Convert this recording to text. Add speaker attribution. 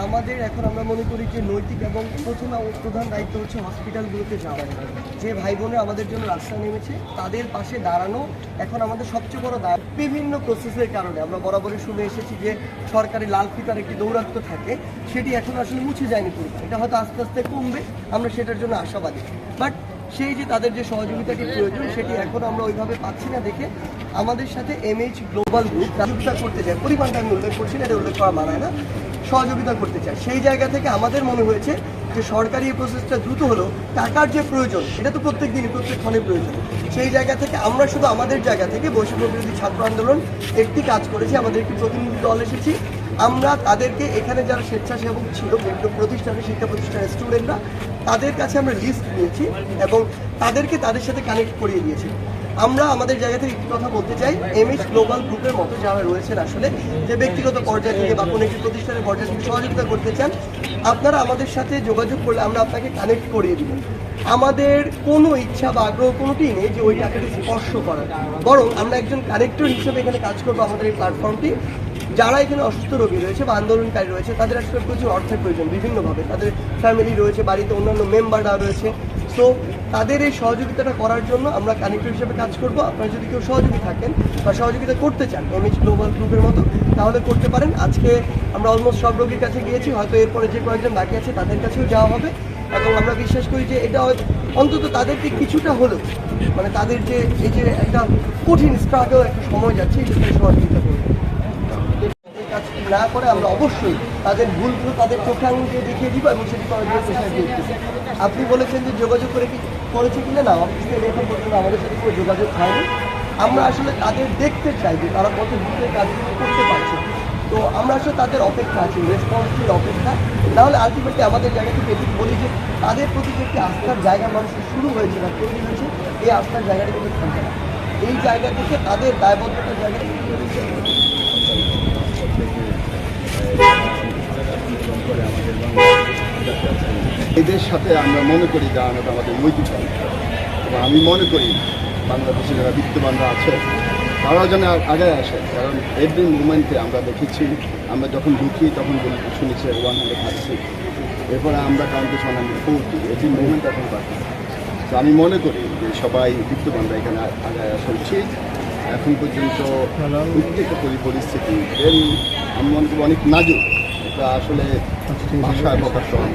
Speaker 1: আমাদের এখন আমরা মনে করি যে নৈতিক এবং প্রধান দায়িত্ব হচ্ছে হসপিটালগুলোতে যাওয়া। যে ভাই বোনেরা আমাদের জন্য রাস্তায় নেমেছে তাদের পাশে দাঁড়ানো এখন আমাদের সবচেয়ে বড় দায়িত্ব। বিভিন্ন প্রসেসের কারণে আমরা বরাবরই শুনে এসেছি যে সরকারি লাল ফিতার একটি দৌরাত্ম্য থাকে, সেটি এখন আসলে মুছে যায়নি পুরো। এটা হয়তো আস্তে আস্তে কমবে, আমরা সেটার জন্য আশাবাদী। বাট সেই যে তাদের যে সহযোগিতাটি প্রয়োজন সেটি এখন আমরা ওইভাবে পাচ্ছি না দেখে আমাদের সাথে এমএইচ গ্লোবাল গ্রুপ সহযোগিতা করতে চায়। পরিমাণটা আমি উল্লেখ করছি না, এটা উল্লেখ করা মানায় না, সহযোগিতা করতে চায়। সেই জায়গা থেকে আমাদের মনে হয়েছে যে সরকারি এই প্রসেসটা দ্রুত হলেও টাকার যে প্রয়োজন এটা তো প্রত্যেক দিনই প্রত্যেক ক্ষণে প্রয়োজন। সেই জায়গা থেকে আমরা শুধু আমাদের জায়গা থেকে বৈষম্য বিরোধী ছাত্র আন্দোলন একটি কাজ করেছি, আমাদের একটি প্রতিনিধি দল এসেছি। আমরা তাদেরকে এখানে যারা স্বেচ্ছাসেবক ছিল বিভিন্ন প্রতিষ্ঠানে, শিক্ষা প্রতিষ্ঠানের স্টুডেন্টরা, তাদের কাছে আমরা লিস্ট নিয়েছি এবং তাদেরকে তাদের সাথে কানেক্ট করিয়ে দিয়েছি। আমরা আমাদের জায়গা থেকে একটি কথা বলতে চাই, এমএইচ গ্লোবাল গ্রুপের মতো যারা রয়েছেন আসলে যে ব্যক্তিগত পর্যায় থেকে বা কোনো একটি প্রতিষ্ঠানের পর্যায় থেকে সহযোগিতা করতে চান, আপনারা আমাদের সাথে যোগাযোগ করলে আমরা আপনাকে কানেক্ট করিয়ে দিব। আমাদের কোনো ইচ্ছা বা আগ্রহ কোনোটি নেই যে ওই টাকাটি স্পর্শ করার, বরং আমরা একজন কানেক্টর হিসেবে এখানে কাজ করবো। আমাদের এই প্ল্যাটফর্মটি যারা এখানে অসুস্থ রোগী রয়েছে বা আন্দোলনকারী রয়েছে তাদের আসলে প্রচুর অর্থের প্রয়োজন বিভিন্নভাবে, তাদের ফ্যামিলি রয়েছে, বাড়িতে অন্যান্য মেম্বাররা রয়েছে। সো তাদের এই সহযোগিতাটা করার জন্য আমরা কানেক্টর হিসেবে কাজ করব। আপনারা যদি কেউ সহযোগী থাকেন বা সহযোগিতা করতে চান এমএইচ গ্লোবাল গ্রুপের মতো, তাহলে করতে পারেন। আজকে আমরা অলমোস্ট সব রোগীর কাছে গিয়েছি, হয়তো এরপরে যে কয়েকজন বাকি আছে তাদের কাছেও যাওয়া হবে এবং আমরা বিশ্বাস করি যে এটা অন্তত তাদেরকে কিছুটা হলেও মানে তাদের যে এই যে একটা কঠিন স্ট্রাগল একটা সময় যাচ্ছে সেটা সহযোগিতা করবে। কাজটি না করে আমরা অবশ্যই তাদের ভুলগুলো তাদের চোখে আঙুল দিয়ে দেখিয়ে দিব এবং সেটি করার জন্য চেষ্টা করতেছি। আপনি বলেছেন যে যোগাযোগ করে কি করেছে কিনা, না অবশ্যই এখন পর্যন্ত আমাদের সাথে কোনো যোগাযোগ হয়নি। আমরা আসলে তাদের দেখতে চাই যে তারা কত দ্রুত কাজগুলো করতে পারছে। তো আমরা আসলে তাদের অপেক্ষা আছি, রেসপন্সিবল অপেক্ষা। নাহলে আলটিমেটলি আমাদের জায়গা থেকে এটি বলি যে তাদের প্রতি যে একটি আস্থার জায়গা মানুষের শুরু হয়েছে বা তৈরি হয়েছে, এই আস্থার জায়গাটা কিন্তু থাকবে না। এই জায়গা থেকে তাদের দায়বদ্ধতার জায়গা থেকে
Speaker 2: এদের সাথে আমরা মনে করি দাঁড়ানোটা আমাদের নৈতিক এবং আমি মনে করি বাংলাদেশে যারা বিত্তবানরা আছে তারাও যেন আগে আসে। কারণ এভরি মুভমেন্টে আমরা দেখেছি, আমরা যখন ঢুকি তখন শুনেছি 130, এরপরে আমরা কাউন্টে 140, এভরি মুভমেন্ট এখন বাকি। তো আমি মনে করি যে সবাই বিত্তবানরা এখানে আগে আসা উচিত। এখন পর্যন্ত উদ্বেগ পরিস্থিতি আমি মনে করি অনেক নাজুক, এটা আসলে ভাষায় প্রকাশ করা